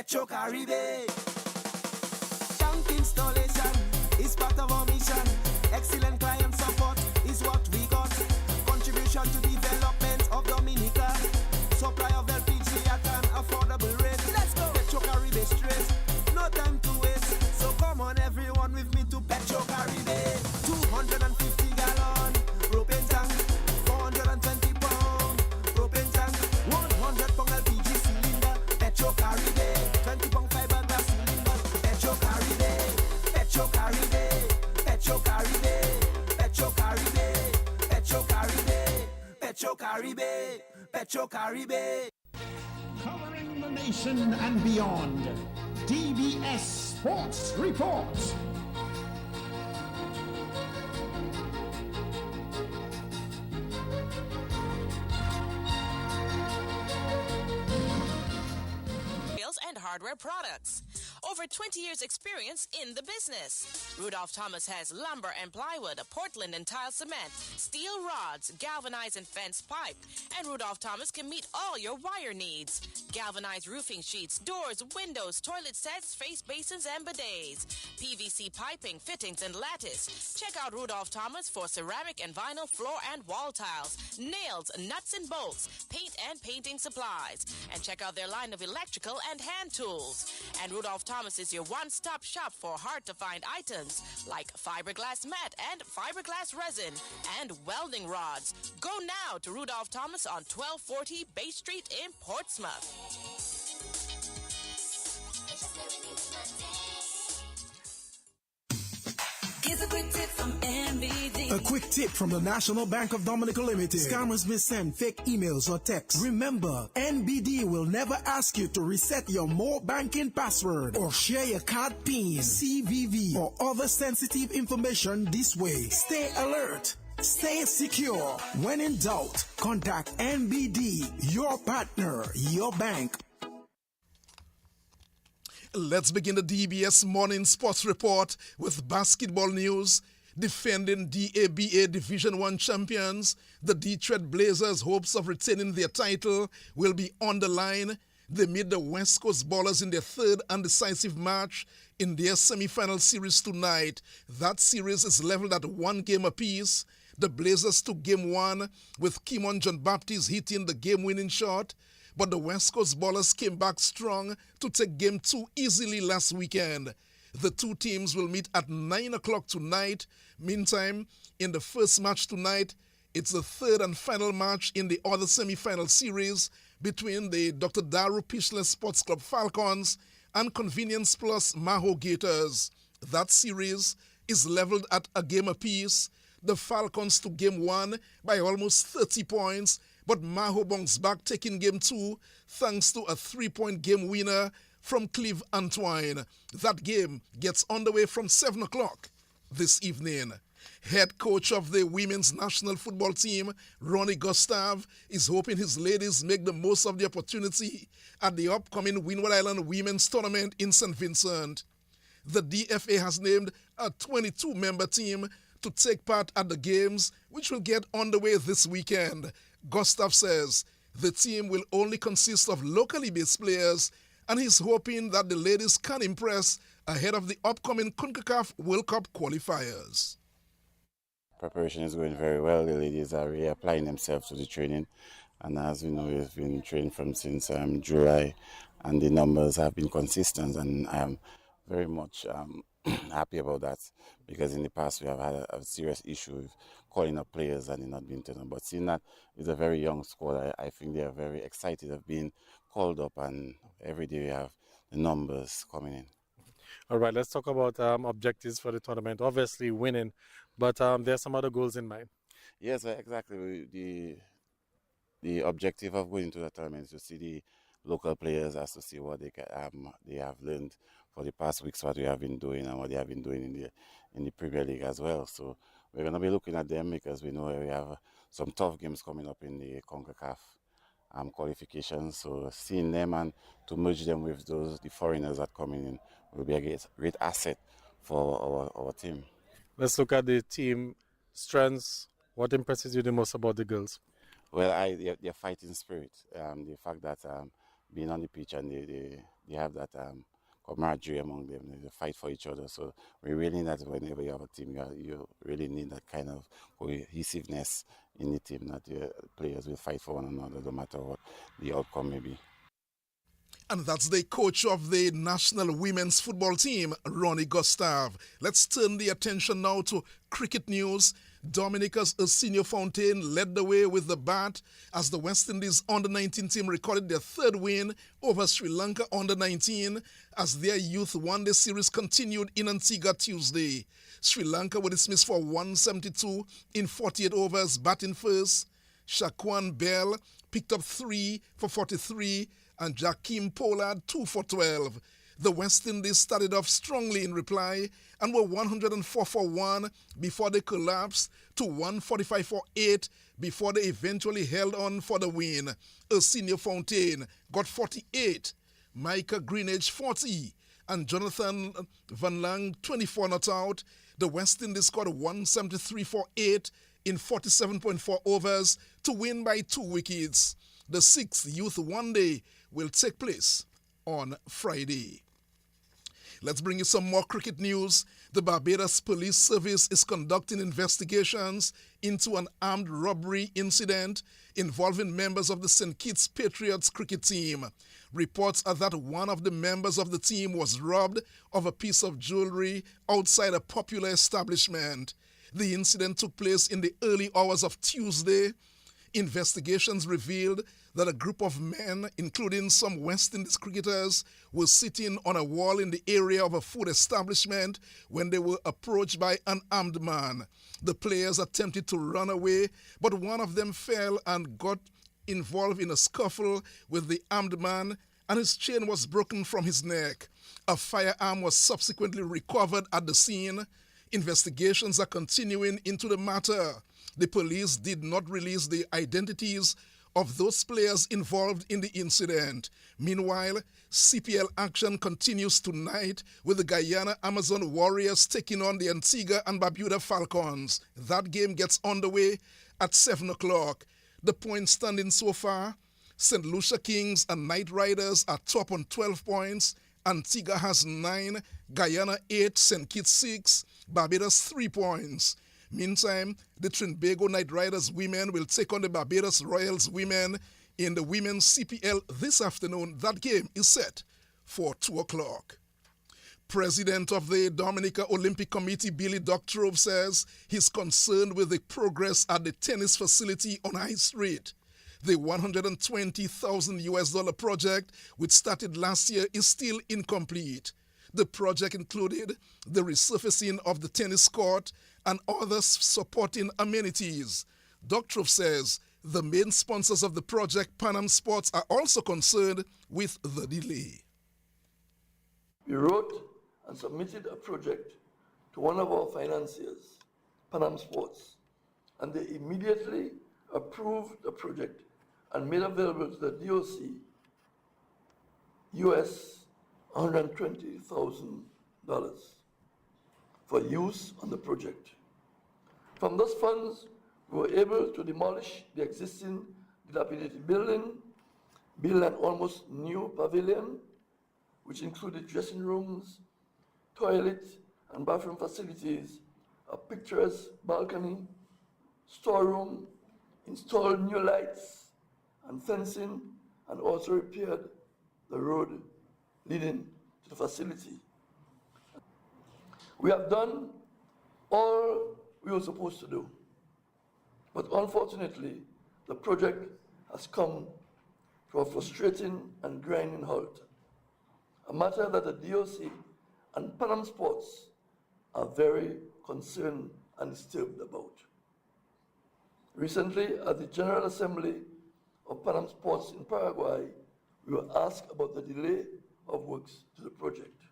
Petro Caribe. Tank installation is part of our mission. Excellent client support is what we got. Contribution to development of Dominica. Supply of LPG at an affordable rate. Let's go. Petro Caribe straight. No time to waste. So come on everyone with me to Petro Caribe. 250 gallon propane tank. 420 pound propane tank. 100 pound LPG cylinder. Petro Caribe. 20 pound fiberglass cylinder. Petro Caribe. Petro Caribe. Petro Caribe. Petro Caribe. Petro Caribe. Petro Caribe. Petro Caribe. Covering the nation and beyond. DBS Sports Report. And hardware products. Over 20 years experience in the business. Rudolph Thomas has lumber and plywood, Portland and tile cement, steel rods, galvanized and fence pipe. And Rudolph Thomas can meet all your wire needs. Galvanized roofing sheets, doors, windows, toilet sets, face basins and bidets. PVC piping, fittings and lattice. Check out Rudolph Thomas for ceramic and vinyl floor and wall tiles, nails, nuts and bolts, paint and painting supplies. And check out their line of electrical and hand tools. And Rudolph Thomas is your one-stop shop for hard-to-find items like fiberglass mat and fiberglass resin and welding rods. Go now to Rudolph Thomas on 1240 Bay Street in Portsmouth. Here's a quick tip from NBD. A quick tip from the National Bank of Dominica Limited. Scammers may send fake emails or texts. Remember, NBD will never ask you to reset your more banking password or share your card PIN, CVV, or other sensitive information this way. Stay alert. Stay secure. When in doubt, contact NBD, your partner, your bank. Let's begin the DBS Morning Sports Report with basketball news. Defending DABA Division 1 champions, the Detroit Blazers' hopes of retaining their title will be on the line. They meet the West Coast Ballers in their third and decisive match in their semi-final series tonight. That series is leveled at 1 game apiece. The Blazers took game 1 with Kimon John Baptiste hitting the game-winning shot. But the West Coast Ballers came back strong to take Game 2 easily last weekend. The two teams will meet at 9 o'clock tonight. Meantime, in the first match tonight, it's the third and final match in the other semi-final series between the Dr. Daru Pichler Sports Club Falcons and Convenience Plus Maho Gators. That series is leveled at a game apiece. The Falcons took Game 1 by almost 30 points, but Maho bounced back, taking Game 2 thanks to a 3-point game winner from Cleve Antoine. That game gets underway from 7 o'clock this evening. Head coach of the women's national football team, Ronnie Gustav, is hoping his ladies make the most of the opportunity at the upcoming Windward Island Women's Tournament in St. Vincent. The DFA has named a 22-member team to take part at the games, which will get underway this weekend. Gustav says the team will only consist of locally based players, and he's hoping that the ladies can impress ahead of the upcoming CONCACAF World Cup qualifiers. Preparation is going very well. The ladies are really applying themselves to the training, and as we know, we've been training from since July, and the numbers have been consistent, and I am very much happy about that, because in the past we have had a serious issue with calling up players and not being turned on. But seeing that it's a very young squad, I think they are very excited of being called up, and every day we have the numbers coming in. All right, let's talk about objectives for the tournament. Obviously winning, but there are some other goals in mind. Yes, exactly. The objective of going to the tournament is to see the local players, as to see what they have learned for the past weeks, what we have been doing and what they have been doing in the Premier League as well. So we're going to be looking at them, because we know we have some tough games coming up in the CONCACAF qualifications. So seeing them and to merge them with the foreigners that coming in will be a great asset for our team. Let's look at the team strengths. What impresses you the most about the girls? Well, their fighting spirit, the fact that being on the pitch and have that camaraderie among them. They fight for each other. So we really need that whenever you have a team. You really need that kind of cohesiveness in the team, that your players will fight for one another no matter what the outcome may be. And that's the coach of the national women's football team, Ronnie Gustav. Let's turn the attention now to cricket news. Dominica's Arsenio Fontaine led the way with the bat as the West Indies under-19 team recorded their third win over Sri Lanka under-19 as their youth one-day series continued in Antigua Tuesday. Sri Lanka were dismissed for 172 in 48 overs, batting first. Shaquan Bell picked up 3 for 43 and Jakeem Pollard 2 for 12. The West Indies started off strongly in reply and were 104 for 1 before they collapsed to 145 for 8 before they eventually held on for the win. Arsenio Fontaine got 48, Micah Greenidge 40, and Jonathan Van Lang 24 not out. The West Indies scored 173 for 8 in 47.4 overs to win by 2 wickets. The 6th Youth One Day will take place on Friday. Let's bring you some more cricket news. The Barbados Police Service is conducting investigations into an armed robbery incident involving members of the St. Kitts Patriots cricket team. Reports are that one of the members of the team was robbed of a piece of jewelry outside a popular establishment. The incident took place in the early hours of Tuesday. Investigations revealed that a group of men, including some West Indies cricketers, were sitting on a wall in the area of a food establishment when they were approached by an armed man. The players attempted to run away, but one of them fell and got involved in a scuffle with the armed man, and his chain was broken from his neck. A firearm was subsequently recovered at the scene. Investigations are continuing into the matter. The police did not release the identities of those players involved in the incident. Meanwhile, CPL action continues tonight with the Guyana Amazon Warriors taking on the Antigua and Barbuda Falcons. That game gets underway at 7 o'clock. The point standing so far, St. Lucia Kings and Knight Riders are top on 12 points. Antigua has 9, Guyana 8, St. Kitts 6, Barbados 3 points. Meantime, the Trinbago Knight Riders women will take on the Barbados Royals women in the Women's CPL this afternoon. That game is set for 2 o'clock. President of the Dominica Olympic Committee, Billy Doctorow, says he's concerned with the progress at the tennis facility on High Street. The $120,000 project, which started last year, is still incomplete. The project included the resurfacing of the tennis court and other supporting amenities. Doctorow says the main sponsors of the project, Pan Am Sports, are also concerned with the delay. We wrote and submitted a project to one of our financiers, Pan Am Sports, and they immediately approved the project and made available to the DOC US $120,000 for use on the project. From those funds, we were able to demolish the existing dilapidated building, build an almost new pavilion, which included dressing rooms, toilet and bathroom facilities, a picturesque balcony, storeroom, installed new lights and fencing, and also repaired the road leading to the facility. We have done all we were supposed to do, but unfortunately, the project has come to a frustrating and grinding halt, a matter that the DOC and Pan Am Sports are very concerned and disturbed about. Recently, at the General Assembly of Pan Am Sports in Paraguay, we were asked about the delay of works to the project.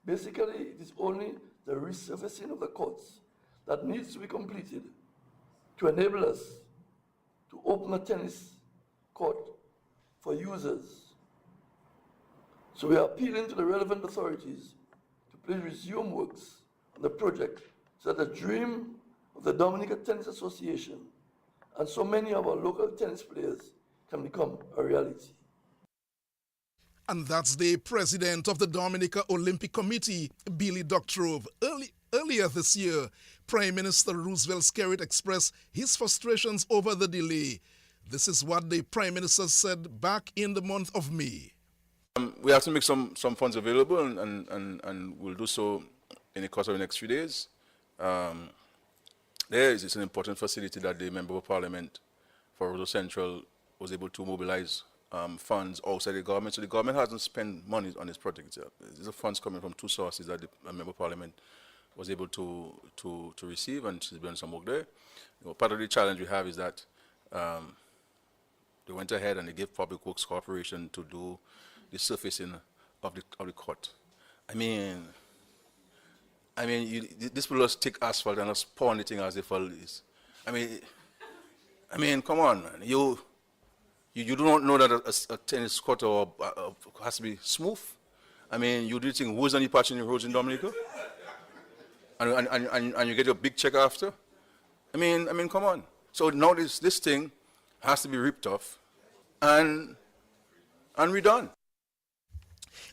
Basically, it is only the resurfacing of the courts that needs to be completed to enable us to open a tennis court for users. So we are appealing to the relevant authorities to please resume works on the project so that the dream of the Dominica Tennis Association and so many of our local tennis players can become a reality. And that's the president of the Dominica Olympic Committee, Billy Doctrove. Earlier this year, Prime Minister Roosevelt Skerrit expressed his frustrations over the delay. This is what the Prime Minister said back in the month of May. We have to make some funds available, and we'll do so in the course of the next few days. It's an important facility that the Member of Parliament for Roseau Central was able to mobilize funds outside the government. So the government hasn't spent money on this project. These are funds coming from two sources that the Member of Parliament was able to receive, and she's done some work there. Part of the challenge we have is that they went ahead and they gave Public Works Corporation to do the surfacing of the court. I mean, this will just take asphalt and just pour anything as if all is. I mean, come on, man. You do not know that a tennis court has to be smooth. You do think who's on the patch in the roads in Dominica, and you get a big check after. Come on. So now this thing has to be ripped off, and we're done.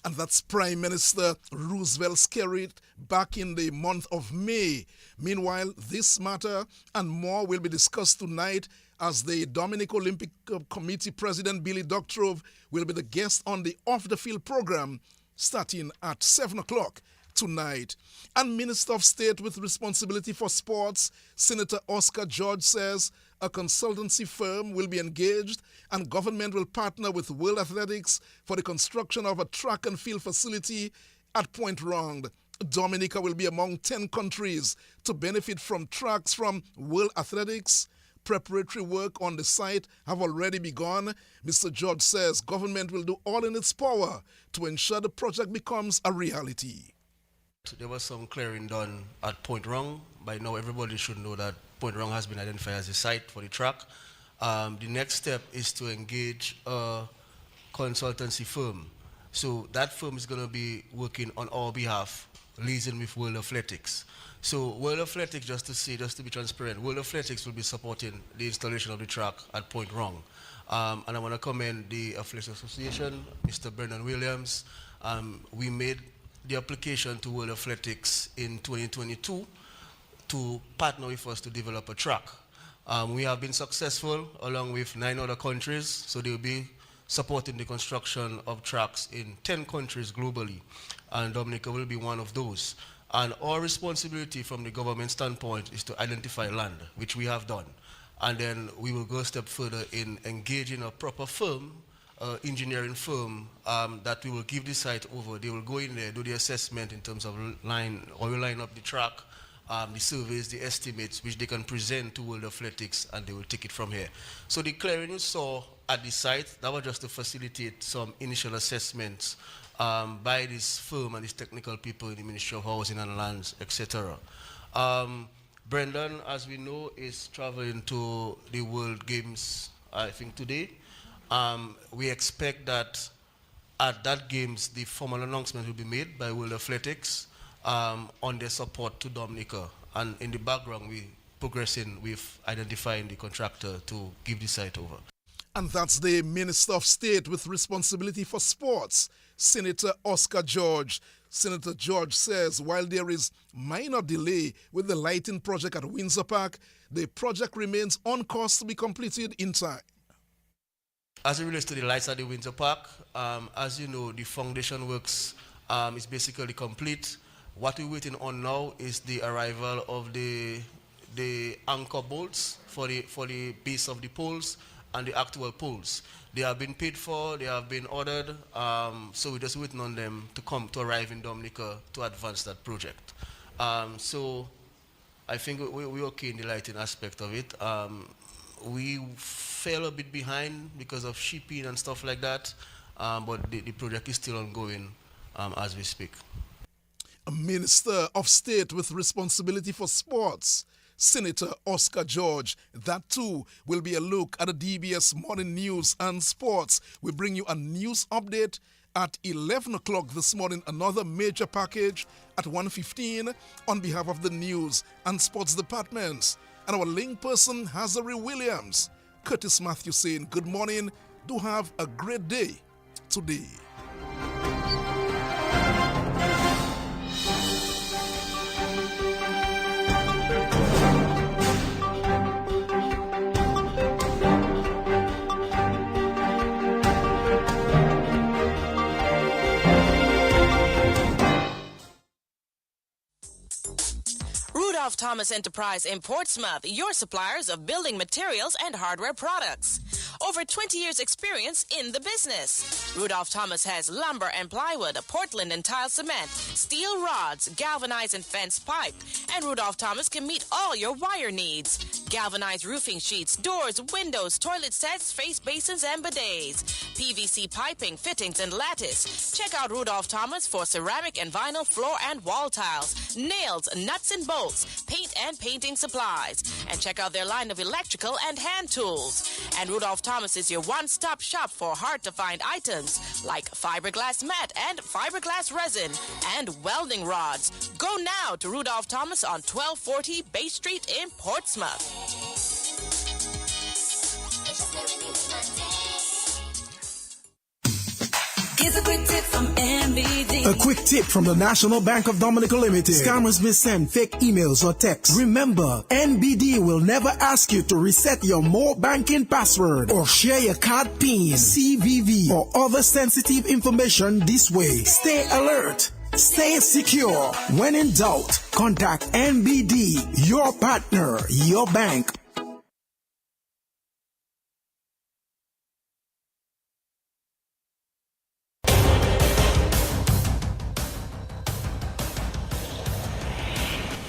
And that's Prime Minister Roosevelt Skerrit back in the month of May. Meanwhile, this matter and more will be discussed tonight as the Dominican Olympic Committee President Billy Doctrove will be the guest on the Off the Field program starting at 7 o'clock tonight. And Minister of State with responsibility for sports, Senator Oscar George, says a consultancy firm will be engaged and government will partner with World Athletics for the construction of a track and field facility at Point Round. Dominica will be among 10 countries to benefit from tracks from World Athletics. Preparatory work on the site have already begun. Mr. George says government will do all in its power to ensure the project becomes a reality. There was some clearing done at Point Round. By now, everybody should know that Point Round has been identified as a site for the track. The next step is to engage a consultancy firm. So that firm is going to be working on our behalf, liaising with World Athletics. So World Athletics, just to be transparent, World Athletics will be supporting the installation of the track at Point Round. And I want to commend the Athletics Association, Mr. Brendan Williams. We made the application to World Athletics in 2022 to partner with us to develop a track. We have been successful along with 9 other countries, so they'll be supporting the construction of tracks in 10 countries globally, and Dominica will be one of those. And our responsibility from the government standpoint is to identify land, which we have done. And then we will go a step further in engaging a proper firm, engineering firm, that we will give the site over. They will go in there, do the assessment in terms of line up the track, the surveys, the estimates, which they can present to World Athletics, and they will take it from here. So the clearing you saw at the site, that was just to facilitate some initial assessments by this firm and these technical people in the Ministry of Housing and Lands, etc. Brendan, as we know, is traveling to the World Games, I think today. We expect that at that Games, the formal announcement will be made by World Athletics on their support to Dominica. And in the background, we're progressing with identifying the contractor to give the site over. And that's the Minister of State with responsibility for sports, Senator Oscar George. Senator George says while there is minor delay with the lighting project at Windsor Park, the project remains on course to be completed in time. As it relates to the lights at the Windsor Park, as you know, the foundation works is basically complete. What we're waiting on now is the arrival of the anchor bolts for the base of the poles and the actual poles. They have been paid for, they have been ordered, so we're just waiting on them to arrive in Dominica to advance that project. So I think we're okay in the lighting aspect of it. We fell a bit behind because of shipping and stuff like that, but the project is still ongoing as we speak. A Minister of State with responsibility for sports, Senator Oscar George. That too will be a look at the DBS Morning News and Sports. We bring you a news update at 11 o'clock this morning, another major package at 1:15 on behalf of the News and Sports departments. And our link person, Hazari Williams. Curtis Matthew saying good morning. Do have a great day today. Rudolph Thomas Enterprise in Portsmouth, your suppliers of building materials and hardware products. Over 20 years experience in the business. Rudolph Thomas has lumber and plywood, Portland and tile cement, steel rods, galvanized and fenced pipe. And Rudolph Thomas can meet all your wire needs. Galvanized roofing sheets, doors, windows, toilet sets, face basins and bidets. PVC piping, fittings and lattice. Check out Rudolph Thomas for ceramic and vinyl floor and wall tiles, nails, nuts and bolts, paint and painting supplies. And check out their line of electrical and hand tools. And Rudolph Thomas is your one-stop shop for hard-to-find items like fiberglass mat and fiberglass resin and welding rods. Go now to Rudolph Thomas on 1240 Bay Street in Portsmouth. Here's a quick tip from MBD. A quick tip from the National Bank of Dominica Limited. Scammers may send fake emails or texts. Remember, NBD will never ask you to reset your more banking password or share your card PIN, CVV, or other sensitive information this way. Stay alert. Stay secure. When in doubt, contact NBD, your partner, your bank.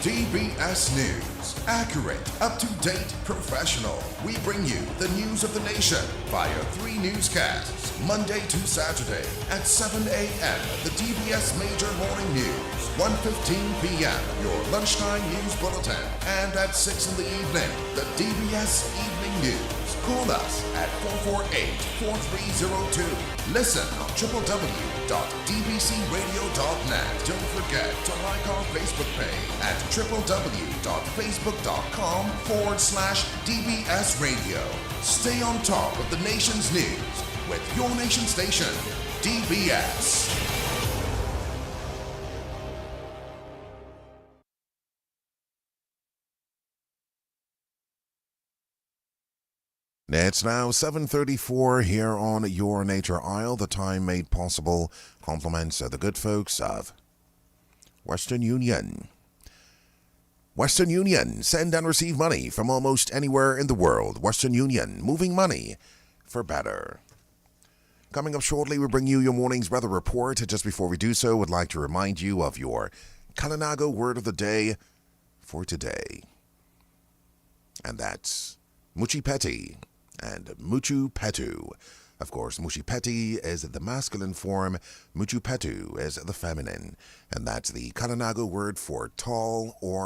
DBS News. Accurate, up-to-date, professional. We bring you the news of the nation via 3 newscasts. Monday to Saturday at 7 a.m. The DBS Major Morning News. 1:15 p.m. Your lunchtime news bulletin. And at 6 in the evening, the DBS Evening News. Call us at 448-4302. Listen on www.dbcradio.net. Don't forget to like our Facebook page at www.facebook.com/DBS Radio. Stay on top of the nation's news with your nation station, DBS. It's now 7:34 here on Your Nature Isle. The time made possible compliments of the good folks of Western Union. Western Union, send and receive money from almost anywhere in the world. Western Union, moving money for better. Coming up shortly, we bring you your morning's weather report. Just before we do so, would like to remind you of your Kalinago word of the day for today. And that's Muchi Peti and Muchu Petu. Of course, Muchi Peti is the masculine form, Muchu Petu is the feminine. And that's the Kalinago word for tall or